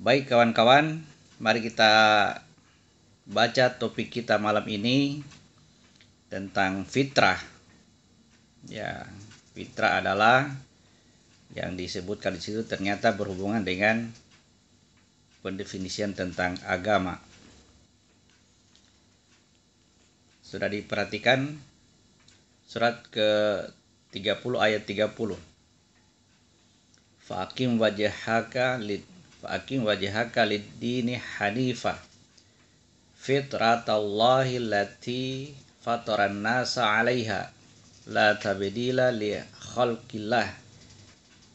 Baik kawan-kawan, mari kita baca topik kita malam ini tentang fitrah. Ya, fitrah adalah yang disebutkan di situ ternyata berhubungan dengan pendefinisian tentang agama. Sudah diperhatikan surat ke-30 ayat 30. Fa'akim wajhaka lid-dini hanifa fitratallahi allati fataran nasa 'alaiha la tabdila li khalqillah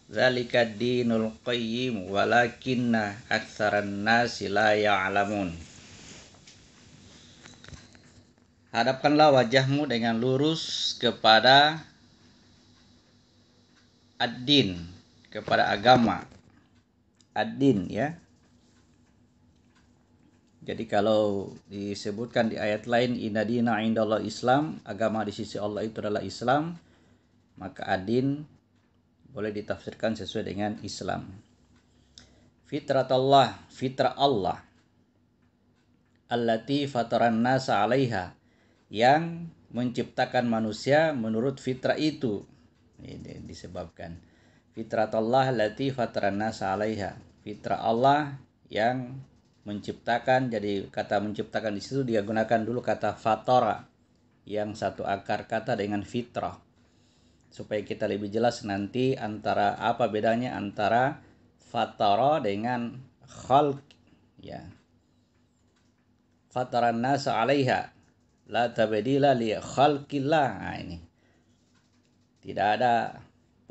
dzalika dinul qayyim walakinna aktsaran nasi la ya'lamun. Hadapkanlah wajahmu dengan lurus kepada ad-din, kepada agama. Ad-din, ya. Jadi kalau disebutkan di ayat lain inna dina indallah Islam, agama di sisi Allah itu adalah Islam, maka ad-din boleh ditafsirkan sesuai dengan Islam. Fitratullah, fitrah Allah, allati fataran nasa 'alaiha, yang menciptakan manusia menurut fitrah itu. Ini disebabkan fitratullah allati fataran nasa 'alaiha, fitrah Allah yang menciptakan. Jadi kata menciptakan di situ dia gunakan dulu kata fatara yang satu akar kata dengan fitrah, supaya kita lebih jelas nanti antara apa bedanya antara fatara dengan khalq, ya. Fataran nasa 'alaiha la tabdila li khalqillah. Nah, ini tidak ada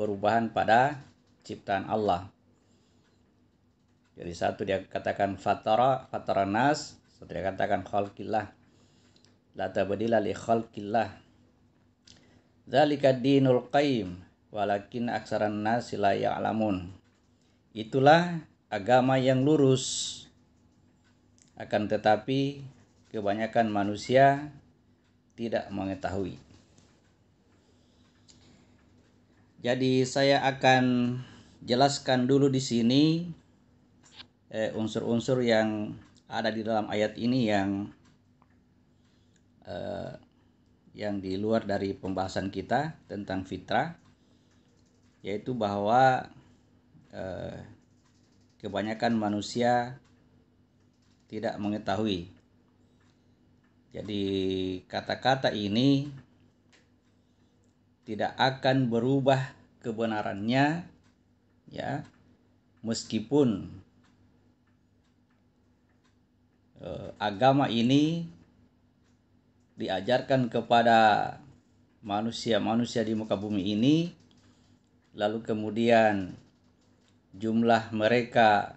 perubahan pada ciptaan Allah. Jadi satu dia katakan fatara nas, satu dia katakan khalqillah, la tabdila li khalqillah. Dzalika dinul qayyim walakin aksaran nasi la ya'lamun. Itulah agama yang lurus, akan tetapi kebanyakan manusia tidak mengetahui. Jadi saya akan jelaskan dulu di sini unsur-unsur yang ada di dalam ayat ini yang di luar dari pembahasan kita tentang fitrah, yaitu bahwa kebanyakan manusia tidak mengetahui. Jadi kata-kata ini tidak akan berubah kebenarannya, ya, meskipun agama ini diajarkan kepada manusia-manusia di muka bumi ini, lalu kemudian jumlah mereka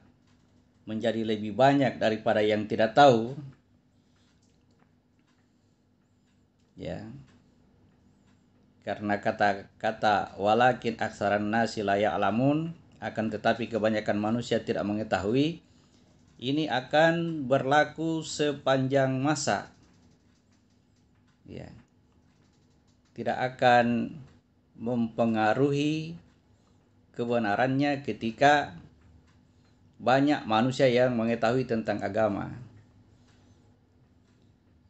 menjadi lebih banyak daripada yang tidak tahu, ya. Karena kata walakin aksaran nasi la ya'lamun, akan tetapi kebanyakan manusia tidak mengetahui, ini akan berlaku sepanjang masa, ya. Tidak akan mempengaruhi kebenarannya ketika banyak manusia yang mengetahui tentang agama.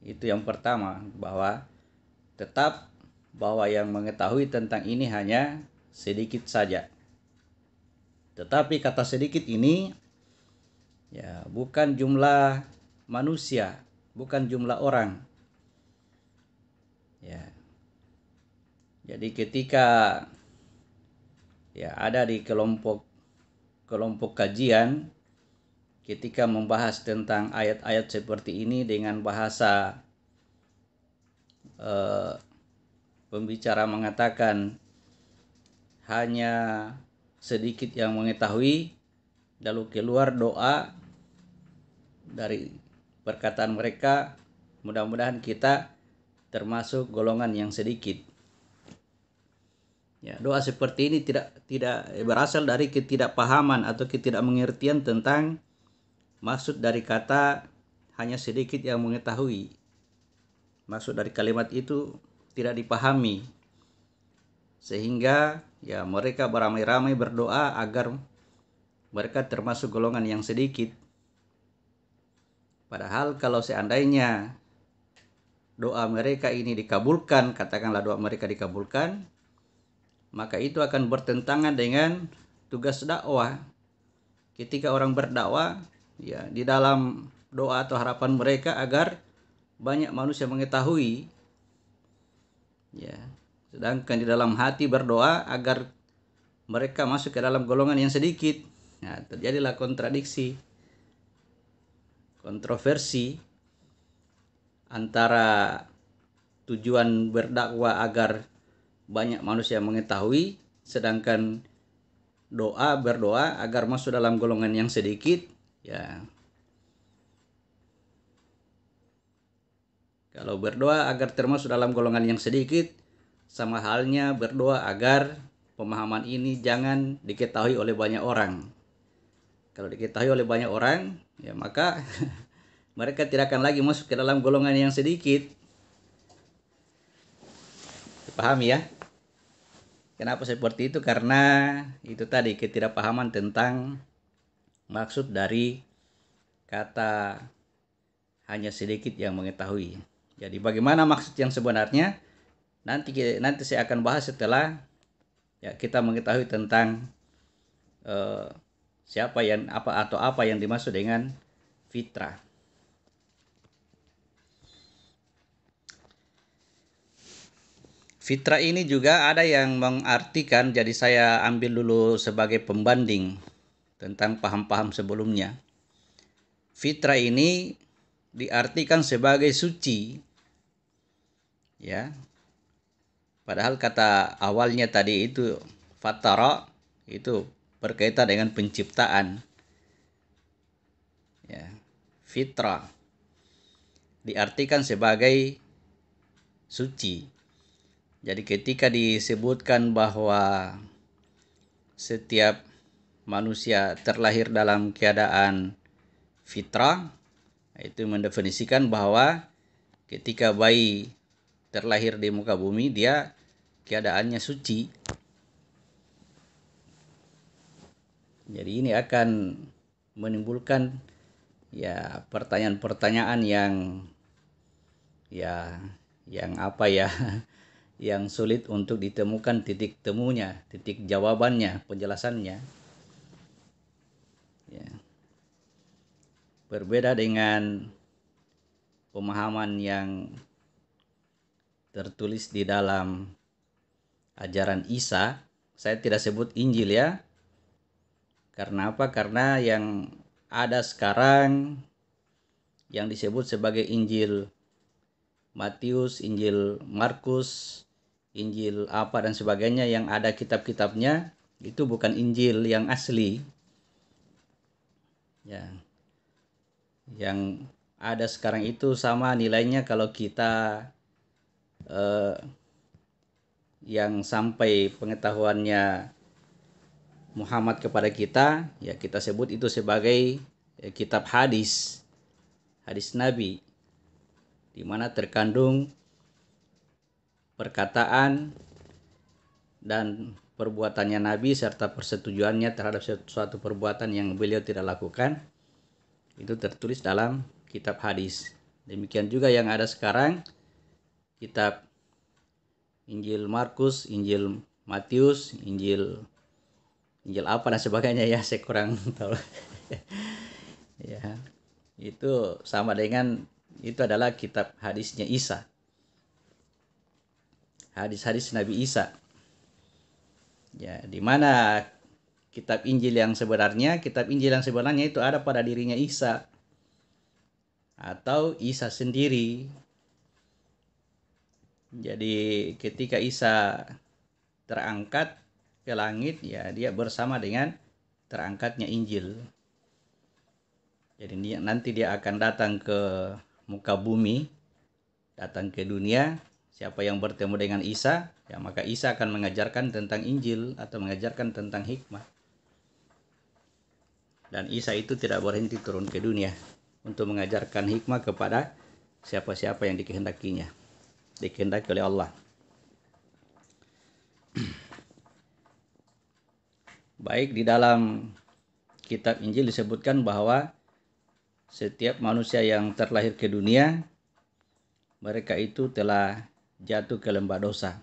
Itu yang pertama, bahwa tetap bahwa yang mengetahui tentang ini hanya sedikit saja. Tetapi kata sedikit ini, ya, bukan jumlah manusia, bukan jumlah orang, ya. Jadi ketika ya ada di kelompok kajian, ketika membahas tentang ayat-ayat seperti ini dengan bahasa pembicara mengatakan hanya sedikit yang mengetahui, lalu keluar doa dari perkataan mereka, mudah-mudahan kita termasuk golongan yang sedikit. Ya, doa seperti ini tidak berasal dari ketidakpahaman atau ketidakmengertian tentang maksud dari kata hanya sedikit yang mengetahui. Maksud dari kalimat itu tidak dipahami, sehingga ya mereka beramai-ramai berdoa agar mereka termasuk golongan yang sedikit, Padahal kalau seandainya doa mereka ini dikabulkan, katakanlah doa mereka dikabulkan, maka itu akan bertentangan dengan tugas dakwah. Ketika orang berdakwah, ya di dalam doa atau harapan mereka agar banyak manusia mengetahui, ya. Sedangkan di dalam hati berdoa agar mereka masuk ke dalam golongan yang sedikit. Nah, terjadilah kontradiksi, kontroversi antara tujuan berdakwah agar banyak manusia mengetahui, sedangkan berdoa agar masuk dalam golongan yang sedikit, ya. Kalau berdoa agar termasuk dalam golongan yang sedikit, sama halnya berdoa agar pemahaman ini jangan diketahui oleh banyak orang. Kalau diketahui oleh banyak orang, ya maka mereka tidak akan lagi masuk ke dalam golongan yang sedikit. Pahami ya? Kenapa seperti itu? Karena itu tadi ketidakpahaman tentang maksud dari kata hanya sedikit yang mengetahui. Jadi bagaimana maksud yang sebenarnya? Nanti saya akan bahas setelah ya kita mengetahui tentang siapa yang apa yang dimaksud dengan fitrah. Fitrah ini juga ada yang mengartikan, jadi saya ambil dulu sebagai pembanding tentang paham-paham sebelumnya. Fitrah ini diartikan sebagai suci, ya. Padahal kata awalnya tadi itu fatara itu berkaitan dengan penciptaan. Ya. Fitrah diartikan sebagai suci. Jadi ketika disebutkan bahwa setiap manusia terlahir dalam keadaan fitrah, itu mendefinisikan bahwa ketika bayi terlahir di muka bumi, dia keadaannya suci. Jadi ini akan menimbulkan ya pertanyaan-pertanyaan yang apa ya yang sulit untuk ditemukan titik temunya, titik jawabannya, penjelasannya. Ya. Berbeda dengan pemahaman yang tertulis di dalam ajaran Isa. Saya tidak sebut Injil ya. Karena apa? Karena yang ada sekarang yang disebut sebagai Injil Matius, Injil Markus, Injil apa dan sebagainya yang ada kitab-kitabnya, itu bukan Injil yang asli. Ya. Yang ada sekarang itu sama nilainya kalau kita yang sampai pengetahuannya Muhammad kepada kita, ya kita sebut itu sebagai kitab hadis Nabi, di mana terkandung perkataan dan perbuatannya Nabi serta persetujuannya terhadap suatu perbuatan yang beliau tidak lakukan, itu tertulis dalam kitab hadis. Demikian juga yang ada sekarang, kitab Injil Markus, Injil Matius, Injil apa dan sebagainya ya, saya kurang tahu. Ya, itu sama dengan itu adalah kitab hadisnya Isa. Hadis-hadis Nabi Isa. Ya, di mana kitab Injil yang sebenarnya itu ada pada dirinya Isa atau Isa sendiri. Jadi ketika Isa terangkat ke langit, ya dia bersama dengan terangkatnya Injil. Jadi nanti dia akan datang ke muka bumi, datang ke dunia. Siapa yang bertemu dengan Isa, ya maka Isa akan mengajarkan tentang Injil atau mengajarkan tentang hikmah. Dan Isa itu tidak berhenti turun ke dunia untuk mengajarkan hikmah kepada siapa-siapa yang dikehendaki oleh Allah. Baik, di dalam kitab Injil disebutkan bahwa setiap manusia yang terlahir ke dunia, mereka itu telah jatuh ke lembah dosa.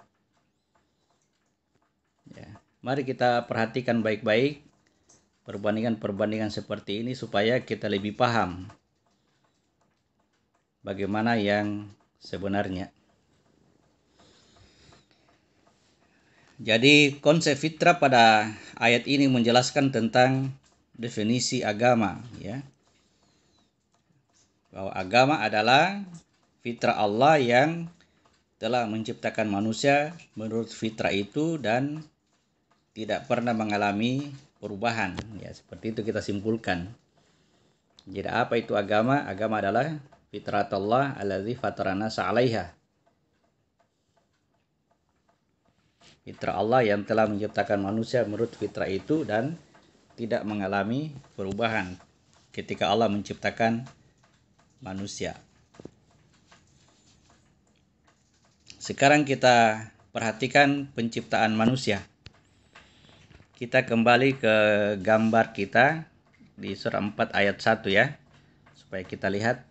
Ya. Mari kita perhatikan baik-baik perbandingan-perbandingan seperti ini supaya kita lebih paham bagaimana yang sebenarnya. Jadi konsep fitrah pada ayat ini menjelaskan tentang definisi agama, ya. Bahwa agama adalah fitrah Allah yang telah menciptakan manusia menurut fitrah itu dan tidak pernah mengalami perubahan. Ya, seperti itu kita simpulkan. Jadi apa itu agama? Agama adalah fitratullah allazi fatarana sa'alaiha. Fitrah Allah yang telah menciptakan manusia menurut fitrah itu dan tidak mengalami perubahan ketika Allah menciptakan manusia. Sekarang kita perhatikan penciptaan manusia. Kita kembali ke gambar kita di surah 4 ayat 1 ya. Supaya kita lihat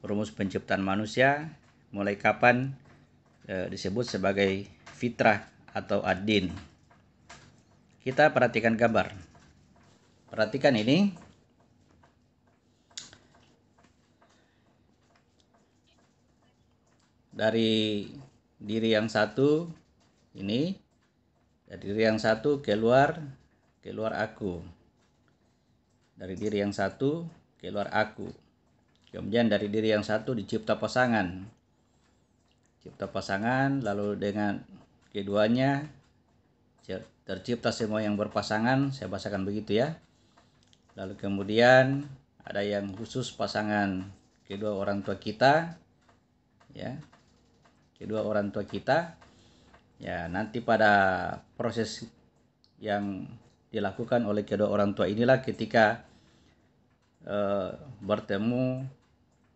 rumus penciptaan manusia mulai kapan disebut sebagai fitrah atau ad-din. Kita perhatikan gambar. Perhatikan ini. Dari diri yang satu ini, dari diri yang satu keluar aku. Dari diri yang satu keluar aku. Kemudian dari diri yang satu dicipta pasangan. Cipta pasangan, lalu dengan keduanya tercipta semua yang berpasangan, saya bahasakan begitu ya. Lalu kemudian ada yang khusus pasangan kedua orang tua kita, ya. Kedua orang tua kita, ya, nanti pada proses yang dilakukan oleh kedua orang tua inilah ketika bertemu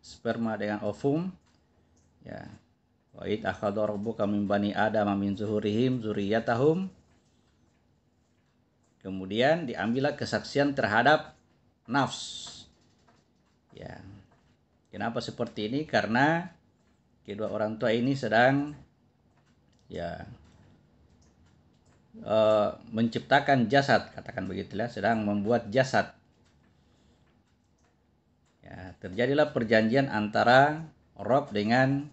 sperma dengan ovum, ya. Wa id akhadha rabbuka min bani adama min zuhurihim dzurriyyatahum. Kemudian diambillah kesaksian terhadap nafs. Ya. Kenapa seperti ini? Karena kedua orang tua ini sedang ya menciptakan jasad, katakan begitulah, sedang membuat jasad. Ya, terjadilah perjanjian antara Rob dengan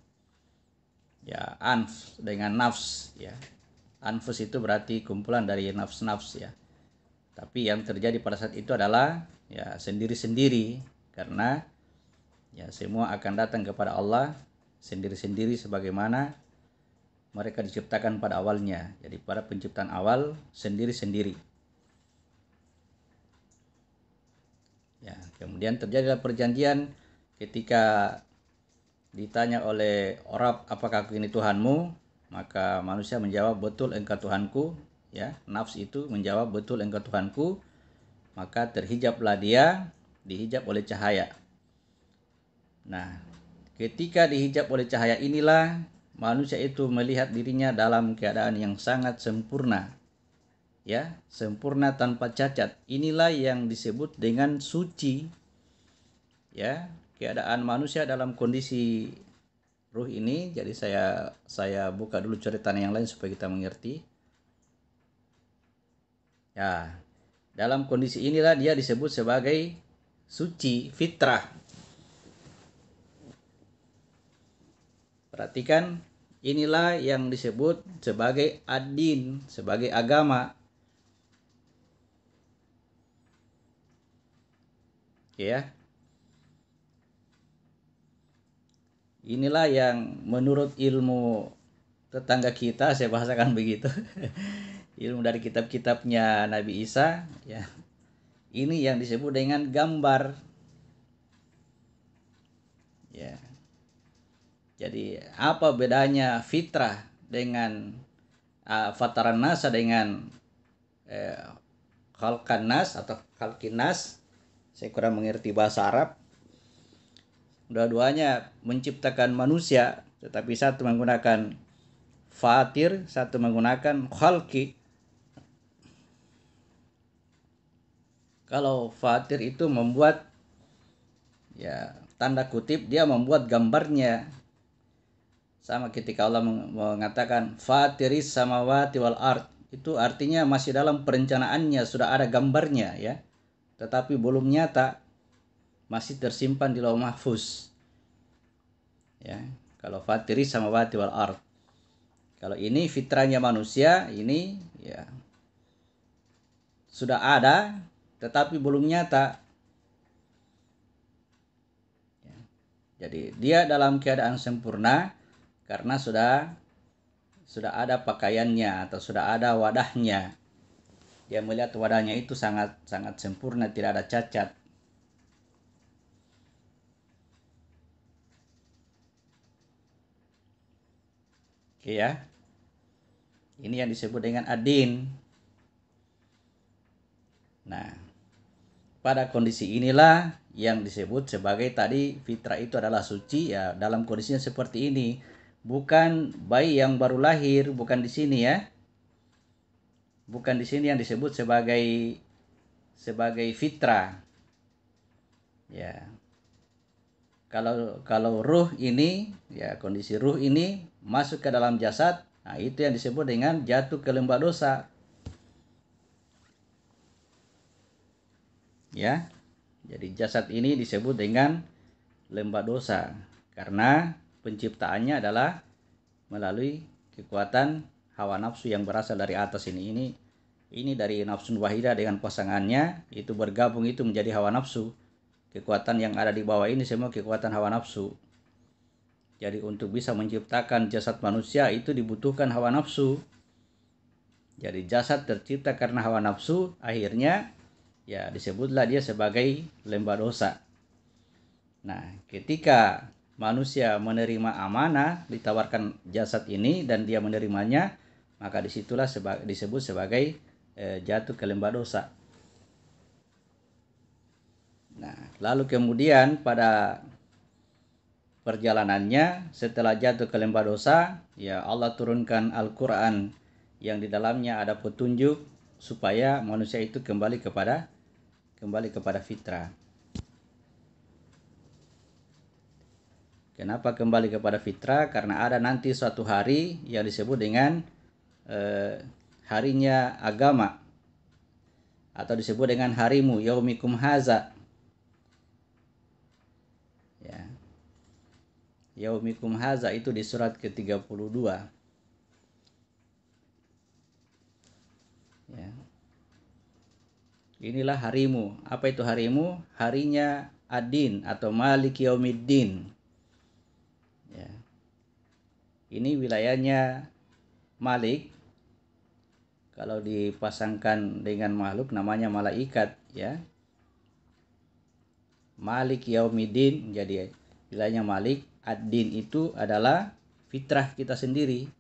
ya dengan nafs, ya. Anfus itu berarti kumpulan dari nafs-nafs, ya. Tapi yang terjadi pada saat itu adalah ya sendiri-sendiri, karena ya semua akan datang kepada Allah sendiri-sendiri sebagaimana mereka diciptakan pada awalnya. Jadi pada penciptaan awal sendiri-sendiri. Ya, kemudian terjadilah perjanjian ketika ditanya oleh orang, apakah aku ini Tuhanmu? Maka manusia menjawab, betul engkau Tuhanku. Ya, nafs itu menjawab, betul engkau Tuhanku. Maka terhijablah dia, dihijab oleh cahaya. Nah, ketika dihijab oleh cahaya inilah manusia itu melihat dirinya dalam keadaan yang sangat sempurna. Ya, sempurna tanpa cacat. Inilah yang disebut dengan suci. Ya, keadaan manusia dalam kondisi ruh ini. Jadi saya buka dulu cerita yang lain supaya kita mengerti. Ya, dalam kondisi inilah dia disebut sebagai suci, fitrah. Perhatikan, inilah yang disebut sebagai ad-din, sebagai agama. Ya. Inilah yang menurut ilmu tetangga kita, saya bahasakan begitu. Ilmu dari kitab-kitabnya Nabi Isa, ya. Ini yang disebut dengan gambar. Ya. Jadi apa bedanya fitrah dengan fataran nasa dengan khalqan nas atau khalqin nas? Saya kurang mengerti bahasa Arab. Dua-duanya menciptakan manusia, tetapi satu menggunakan fatir, satu menggunakan khalqi. Kalau fatir itu membuat ya tanda kutip dia membuat gambarnya. Sama ketika Allah mengatakan Fatiris samawati wal ard, itu artinya masih dalam perencanaannya, sudah ada gambarnya ya. Tetapi belum nyata, masih tersimpan di lauh mahfuz. Ya, kalau Fatiris samawati wal ard. Kalau ini fitrahnya manusia, ini ya sudah ada tetapi belum nyata. Ya, jadi dia dalam keadaan sempurna karena sudah ada pakaiannya atau sudah ada wadahnya. Dia melihat wadahnya itu sangat sangat sempurna, tidak ada cacat. Oke ya. Ini yang disebut dengan adin. Nah, pada kondisi inilah yang disebut sebagai tadi fitrah itu adalah suci ya, dalam kondisinya seperti ini. Bukan bayi yang baru lahir, bukan di sini ya. Bukan di sini yang disebut sebagai fitrah. Ya. Kalau ruh ini ya, kondisi ruh ini masuk ke dalam jasad, nah itu yang disebut dengan jatuh ke lembah dosa. Ya. Jadi jasad ini disebut dengan lembah dosa karena penciptaannya adalah melalui kekuatan hawa nafsu yang berasal dari atas ini dari nafsu wahidah dengan pasangannya itu bergabung itu menjadi hawa nafsu. Kekuatan yang ada di bawah ini semua kekuatan hawa nafsu. Jadi untuk bisa menciptakan jasad manusia itu dibutuhkan hawa nafsu. Jadi jasad tercipta karena hawa nafsu, akhirnya ya disebutlah dia sebagai lembah dosa. Nah, ketika manusia menerima amanah, ditawarkan jasad ini dan dia menerimanya, maka disitulah disebut sebagai jatuh ke lembah dosa. Nah, lalu kemudian pada perjalanannya setelah jatuh ke lembah dosa, ya Allah turunkan Al-Quran yang di dalamnya ada petunjuk supaya manusia itu kembali kepada fitrah. Kenapa kembali kepada fitrah? Karena ada nanti suatu hari yang disebut dengan harinya agama atau disebut dengan harimu, yaumikum haza. Ya. Yaumikum haza itu di surat ke-32. Ya. Inilah harimu. Apa itu harimu? Harinya adin atau malik yaumiddin. Ya. Ini wilayahnya Malik. Kalau dipasangkan dengan makhluk namanya malaikat ya. Malik yaumiddin jadi wilayahnya Malik. Ad-din itu adalah fitrah kita sendiri.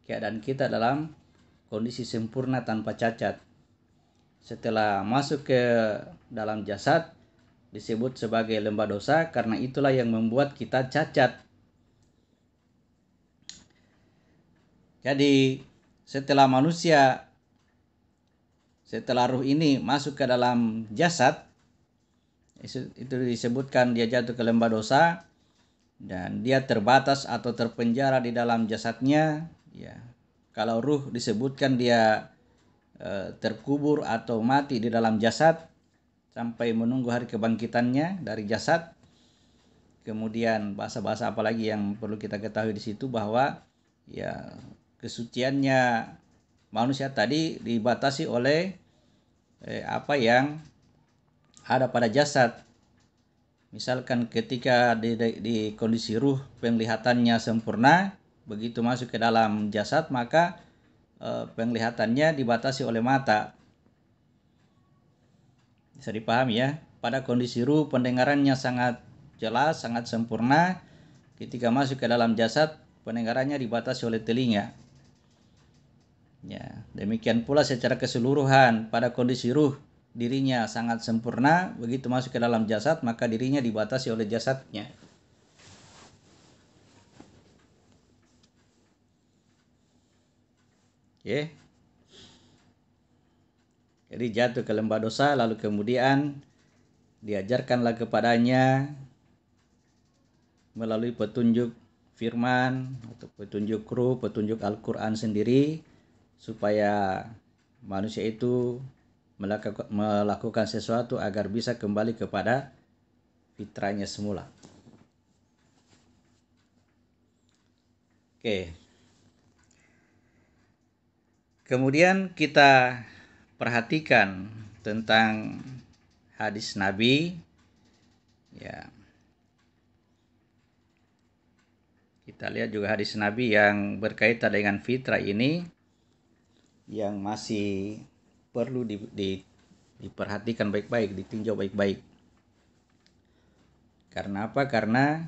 Keadaan kita dalam kondisi sempurna tanpa cacat. Setelah masuk ke dalam jasad disebut sebagai lembah dosa karena itulah yang membuat kita cacat. Jadi setelah ruh ini masuk ke dalam jasad, itu disebutkan dia jatuh ke lembah dosa dan dia terbatas atau terpenjara di dalam jasadnya. Ya, kalau ruh disebutkan dia terkubur atau mati di dalam jasad sampai menunggu hari kebangkitannya dari jasad. Kemudian bahasa-bahasa apalagi yang perlu kita ketahui di situ bahwa ya kesuciannya manusia tadi dibatasi oleh apa yang ada pada jasad. Misalkan ketika di kondisi ruh penglihatannya sempurna, begitu masuk ke dalam jasad maka penglihatannya dibatasi oleh mata. Bisa dipahami ya. Pada kondisi ruh pendengarannya sangat jelas, sangat sempurna. Ketika masuk ke dalam jasad pendengarannya dibatasi oleh telinga. Ya, demikian pula secara keseluruhan pada kondisi ruh dirinya sangat sempurna, begitu masuk ke dalam jasad maka dirinya dibatasi oleh jasadnya. Oke. Jadi jatuh ke lembah dosa lalu kemudian diajarkanlah kepadanya melalui petunjuk firman atau petunjuk ruh, petunjuk Al-Quran sendiri, supaya manusia itu melakukan sesuatu agar bisa kembali kepada fitrahnya semula. Oke. Kemudian kita perhatikan tentang hadis Nabi, ya. Kita lihat juga hadis Nabi yang berkaitan dengan fitrah ini, yang masih perlu diperhatikan baik-baik, ditinjau baik-baik. Karena apa? Karena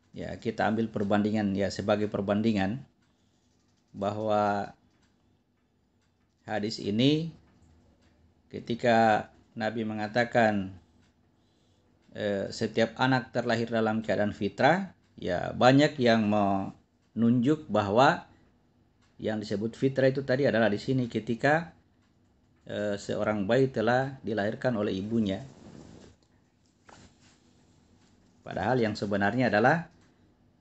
ya kita ambil perbandingan, ya sebagai perbandingan, bahwa hadis ini ketika Nabi mengatakan setiap anak terlahir dalam keadaan fitrah, ya banyak yang menunjuk bahwa yang disebut fitrah itu tadi adalah di sini ketika seorang bayi telah dilahirkan oleh ibunya. Padahal yang sebenarnya adalah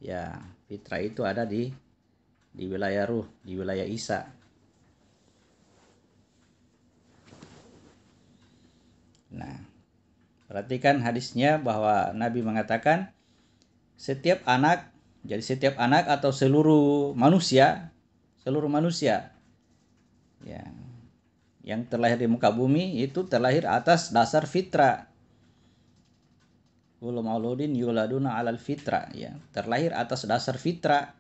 ya fitrah itu ada di wilayah ruh, di wilayah Isa. Nah, perhatikan hadisnya bahwa Nabi mengatakan setiap anak, jadi setiap anak atau seluruh manusia ya, yang terlahir di muka bumi itu terlahir atas dasar fitrah. Kullu mauludin yuladuna 'alal fitrah, ya, terlahir atas dasar fitrah.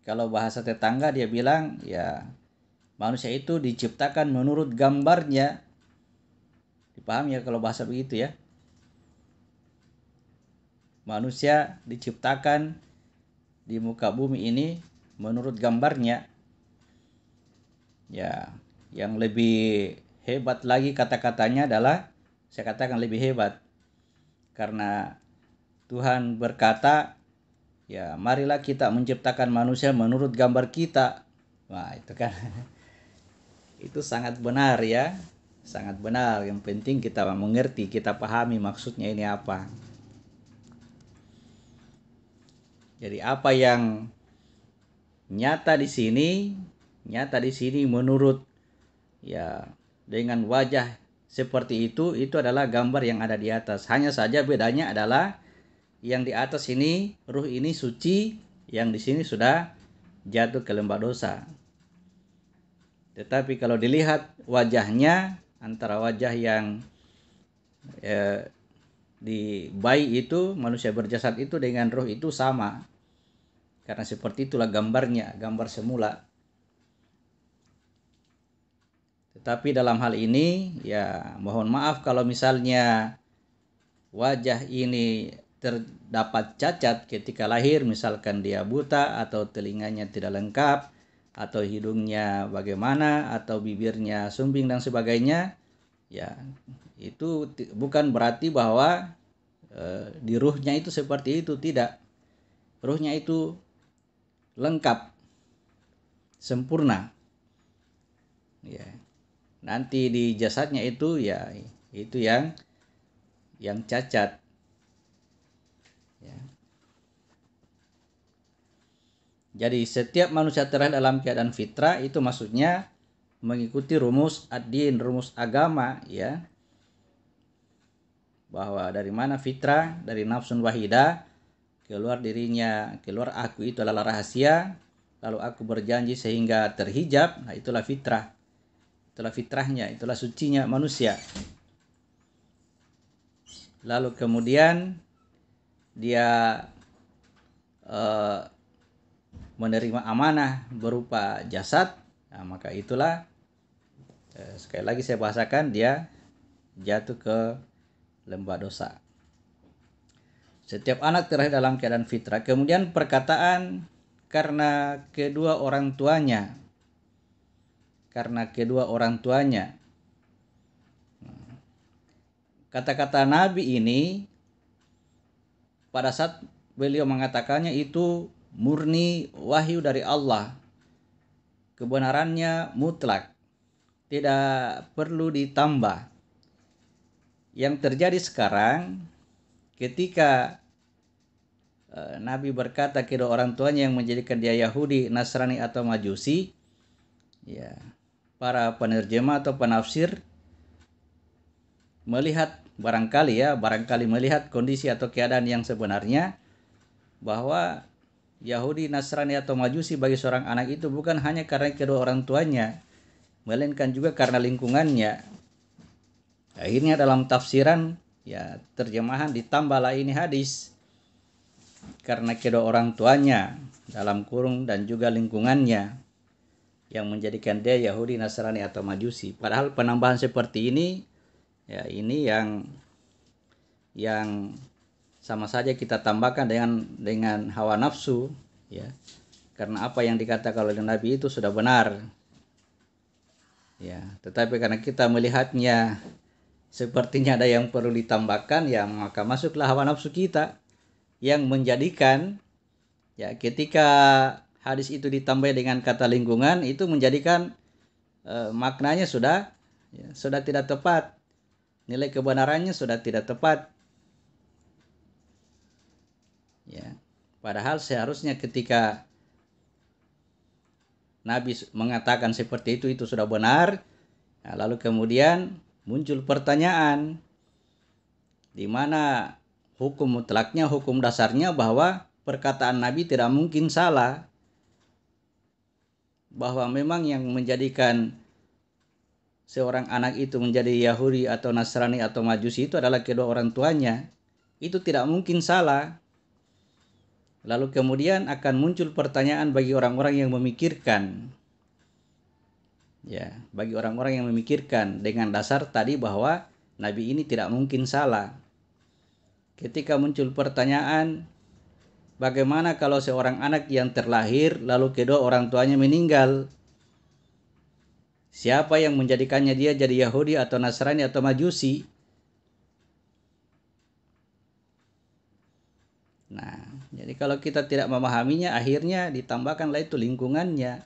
Kalau bahasa tetangga dia bilang ya manusia itu diciptakan menurut gambarnya. Dipahami ya kalau bahasa begitu ya. Manusia diciptakan di muka bumi ini menurut gambarnya. Ya, yang lebih hebat lagi kata-katanya adalah, saya katakan lebih hebat, karena Tuhan berkata, ya marilah kita menciptakan manusia menurut gambar kita. Wah itu kan itu sangat benar ya, sangat benar. Yang penting kita mengerti, kita pahami maksudnya ini apa. Jadi apa yang nyata di sini menurut ya dengan wajah seperti itu adalah gambar yang ada di atas. Hanya saja bedanya adalah yang di atas ini ruh ini suci, yang di sini sudah jatuh ke lembah dosa. Tetapi kalau dilihat wajahnya, antara wajah yang di bayi itu, manusia berjasad itu dengan roh itu sama. Karena seperti itulah gambarnya, gambar semula. Tetapi dalam hal ini ya mohon maaf kalau misalnya wajah ini terdapat cacat ketika lahir, misalkan dia buta atau telinganya tidak lengkap, atau hidungnya bagaimana, atau bibirnya sumbing dan sebagainya, ya itu bukan berarti bahwa di ruhnya itu seperti itu, tidak. Ruhnya itu lengkap, sempurna. Ya. Nanti di jasadnya itu ya itu yang cacat. Ya. Jadi setiap manusia terlahir dalam keadaan fitrah, itu maksudnya mengikuti rumus ad-din, rumus agama, ya. Bahwa dari mana fitrah? Dari nafsun wahidah, keluar dirinya, keluar aku itu adalah rahasia, lalu aku berjanji sehingga terhijab. Nah, itulah fitrah. Itulah fitrahnya, itulah sucinya manusia. Lalu kemudian dia menerima amanah berupa jasad, nah, maka itulah sekali lagi saya bahasakan, dia jatuh ke lembah dosa. Setiap anak terlahir dalam keadaan fitrah. Kemudian perkataan karena kedua orang tuanya. Karena kedua orang tuanya. Kata-kata Nabi ini pada saat beliau mengatakannya itu murni wahyu dari Allah. Kebenarannya mutlak, tidak perlu ditambah. Yang terjadi sekarang ketika Nabi berkata kedua orang tuanya yang menjadikan dia Yahudi, Nasrani atau Majusi, ya, para penerjemah atau penafsir melihat barangkali melihat kondisi atau keadaan yang sebenarnya bahwa Yahudi, Nasrani atau Majusi bagi seorang anak itu bukan hanya karena kedua orang tuanya, melainkan juga karena lingkungannya. Akhirnya dalam tafsiran, ya, terjemahan ditambahlah ini hadis, karena kedua orang tuanya dalam kurung dan juga lingkungannya yang menjadikan dia Yahudi, Nasrani atau Majusi. Padahal penambahan seperti ini, ya, ini yang sama saja kita tambahkan dengan hawa nafsu, ya. Karena apa yang dikatakan oleh Nabi itu sudah benar. Ya, tetapi karena kita melihatnya sepertinya ada yang perlu ditambahkan, ya, maka masuklah hawa nafsu kita yang menjadikan, ya, ketika hadis itu ditambah dengan kata lingkungan, itu menjadikan maknanya sudah tidak tepat, nilai kebenarannya sudah tidak tepat, ya. Padahal seharusnya ketika Nabi mengatakan seperti itu sudah benar. Nah, lalu kemudian muncul pertanyaan, di mana hukum mutlaknya, hukum dasarnya bahwa perkataan Nabi tidak mungkin salah, bahwa memang yang menjadikan seorang anak itu menjadi Yahudi atau Nasrani atau Majusi itu adalah kedua orang tuanya. Itu tidak mungkin salah. Lalu kemudian akan muncul pertanyaan bagi orang-orang yang memikirkan. Ya, bagi orang-orang yang memikirkan dengan dasar tadi bahwa Nabi ini tidak mungkin salah. Ketika muncul pertanyaan, bagaimana kalau seorang anak yang terlahir lalu kedua orang tuanya meninggal? Siapa yang menjadikannya dia jadi Yahudi atau Nasrani atau Majusi? Nah, jadi kalau kita tidak memahaminya, akhirnya ditambahkanlah itu lingkungannya.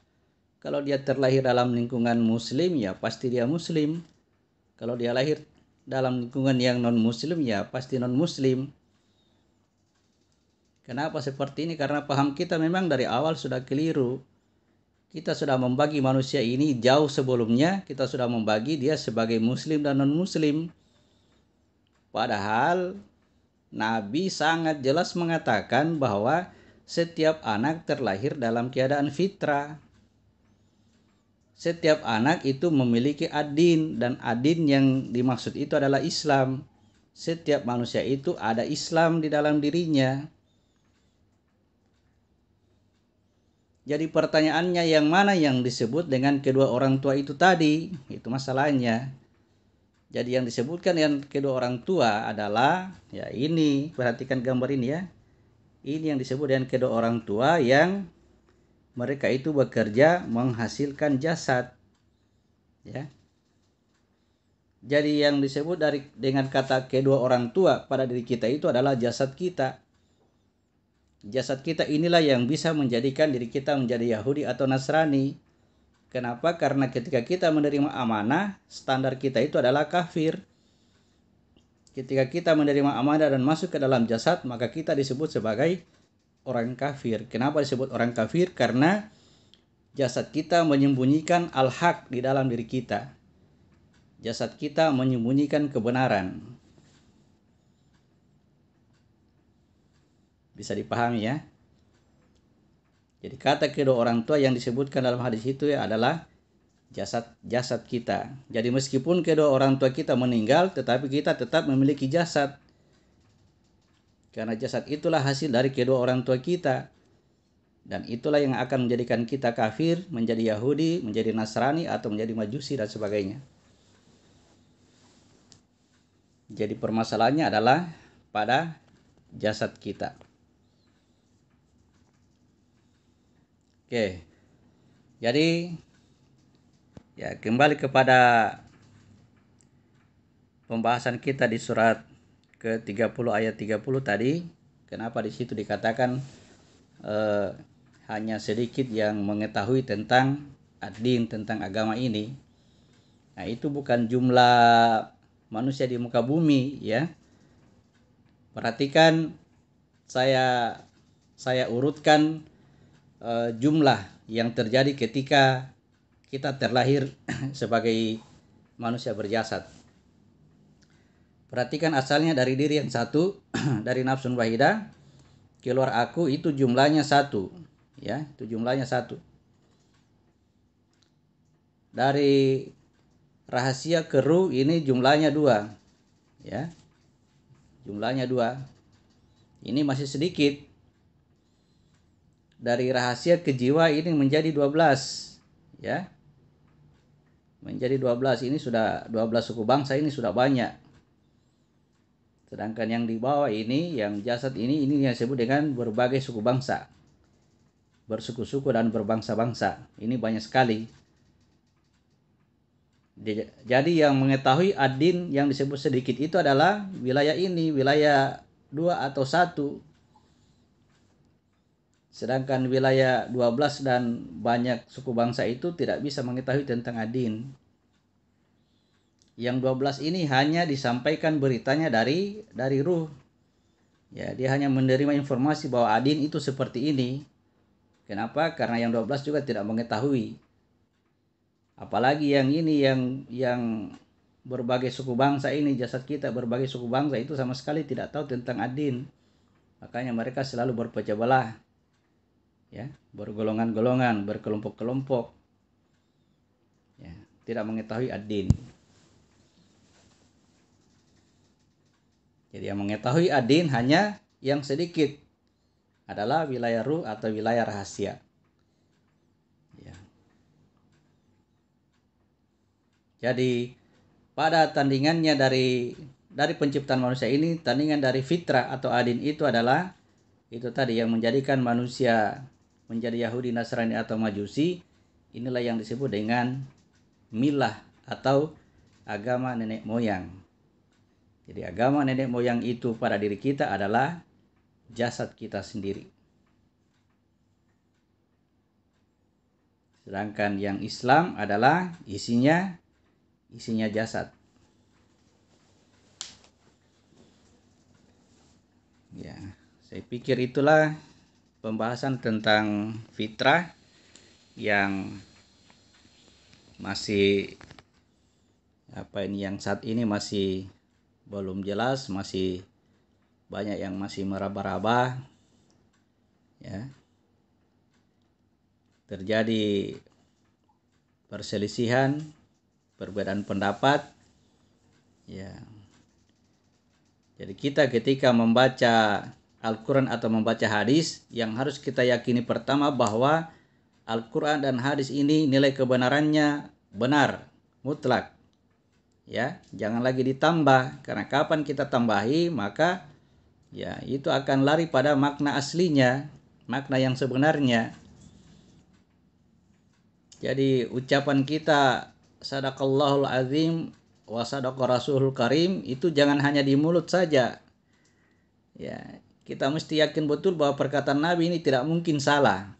Kalau dia terlahir dalam lingkungan Muslim, ya pasti dia Muslim. Kalau dia lahir dalam lingkungan yang non-Muslim, ya pasti non-Muslim. Kenapa seperti ini? Karena paham kita memang dari awal sudah keliru. Kita sudah membagi manusia ini jauh sebelumnya, kita sudah membagi dia sebagai Muslim dan non-Muslim. Padahal Nabi sangat jelas mengatakan bahwa setiap anak terlahir dalam keadaan fitrah. Setiap anak itu memiliki ad-din, dan ad-din yang dimaksud itu adalah Islam. Setiap manusia itu ada Islam di dalam dirinya. Jadi pertanyaannya, yang mana yang disebut dengan kedua orang tua itu tadi? Itu masalahnya. Jadi yang disebutkan dengan kedua orang tua adalah, ya, ini, perhatikan gambar ini, ya. Ini yang disebut dengan kedua orang tua yang mereka itu bekerja menghasilkan jasad, ya. Jadi yang disebut dengan kata kedua orang tua pada diri kita itu adalah jasad kita. Jasad kita inilah yang bisa menjadikan diri kita menjadi Yahudi atau Nasrani. Kenapa? Karena ketika kita menerima amanah, standar kita itu adalah kafir. Ketika kita menerima amanah dan masuk ke dalam jasad, maka kita disebut sebagai orang kafir. Kenapa disebut orang kafir? Karena jasad kita menyembunyikan al-haq di dalam diri kita. Jasad kita menyembunyikan kebenaran. Bisa dipahami, ya? Jadi kata kedua orang tua yang disebutkan dalam hadis itu adalah jasad kita. Jadi meskipun kedua orang tua kita meninggal, tetapi kita tetap memiliki jasad. Karena jasad itulah hasil dari kedua orang tua kita. Dan itulah yang akan menjadikan kita kafir, menjadi Yahudi, menjadi Nasrani, atau menjadi Majusi, dan sebagainya. Jadi permasalahannya adalah pada jasad kita. Oke. Jadi, ya, kembali kepada pembahasan kita di surat ke-30 ayat 30 tadi. Kenapa di situ dikatakan hanya sedikit yang mengetahui tentang ad-din, tentang agama ini. Nah, itu bukan jumlah manusia di muka bumi, ya. Perhatikan, saya urutkan jumlah yang terjadi ketika kita terlahir sebagai manusia berjasad. Perhatikan, asalnya dari diri yang satu, dari nafsun wahidah, keluar aku, itu jumlahnya satu, ya, itu jumlahnya satu. Dari rahasia ke ruh ini jumlahnya dua, ya, jumlahnya dua. Ini masih sedikit. Dari rahasia ke jiwa ini menjadi 12, ya, menjadi 12. Ini sudah 12 suku bangsa, ini sudah banyak. Sedangkan yang di bawah ini, yang jasad ini yang disebut dengan berbagai suku bangsa, bersuku-suku dan berbangsa-bangsa. Ini banyak sekali. Jadi yang mengetahui ad-din yang disebut sedikit itu adalah wilayah ini, wilayah 2 atau 1. Sedangkan wilayah 12 dan banyak suku bangsa itu tidak bisa mengetahui tentang ad-din. Yang 12 ini hanya disampaikan beritanya dari ruh. Ya, dia hanya menerima informasi bahwa ad-din itu seperti ini. Kenapa? Karena yang 12 juga tidak mengetahui. Apalagi yang ini, yang berbagai suku bangsa ini, jasad kita berbagai suku bangsa itu sama sekali tidak tahu tentang ad-din. Makanya mereka selalu berpecah belah, ya, bergolongan-golongan, berkelompok-kelompok, ya, tidak mengetahui ad-din. Jadi yang mengetahui ad-din hanya yang sedikit, adalah wilayah ruh atau wilayah rahasia. Ya. Jadi pada tandingannya dari penciptaan manusia ini, tandingan dari fitrah atau ad-din itu adalah itu tadi yang menjadikan manusia menjadi Yahudi, Nasrani atau Majusi. Inilah yang disebut dengan milah atau agama nenek moyang. Jadi agama nenek moyang itu pada diri kita adalah jasad kita sendiri. Sedangkan yang Islam adalah isinya jasad. Ya, saya pikir itulah pembahasan tentang fitrah yang masih yang saat ini masih belum jelas, masih banyak yang masih meraba-raba, ya. Terjadi perselisihan, perbedaan pendapat, ya. Jadi kita ketika membaca Al-Quran atau membaca hadis, yang harus kita yakini pertama bahwa Al-Quran dan hadis ini nilai kebenarannya benar, mutlak. Ya, jangan lagi ditambah, karena kapan kita tambahi maka ya itu akan lari pada makna aslinya, makna yang sebenarnya. Jadi ucapan kita sadaqallahul azim wa sadaqa rasulul karim itu jangan hanya di mulut saja. Ya, kita mesti yakin betul bahwa perkataan Nabi ini tidak mungkin salah.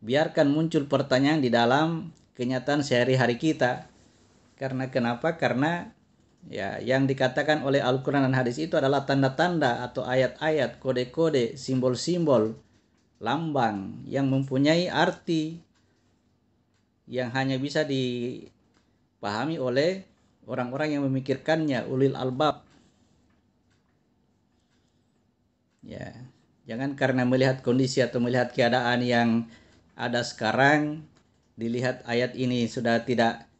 Biarkan muncul pertanyaan di dalam kenyataan sehari-hari kita. Karena kenapa? Karena ya yang dikatakan oleh Al-Quran dan hadis itu adalah tanda-tanda atau ayat-ayat, kode-kode, simbol-simbol, lambang yang mempunyai arti yang hanya bisa dipahami oleh orang-orang yang memikirkannya, ulil albab. Ya, jangan karena melihat kondisi atau melihat keadaan yang ada sekarang, dilihat ayat ini sudah tidak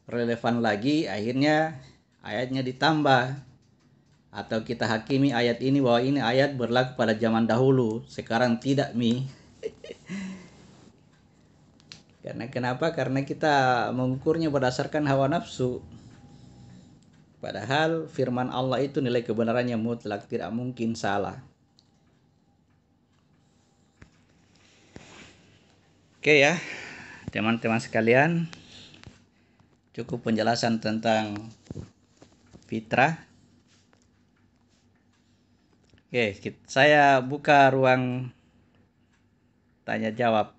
relevan lagi, akhirnya ayatnya ditambah, atau kita hakimi ayat ini bahwa ini ayat berlaku pada zaman dahulu, sekarang tidak Karena kenapa? Karena kita mengukurnya berdasarkan hawa nafsu. Padahal firman Allah itu nilai kebenarannya mutlak, tidak mungkin salah. Oke ya, teman-teman sekalian, cukup penjelasan tentang fitrah. Oke, saya buka ruang tanya jawab.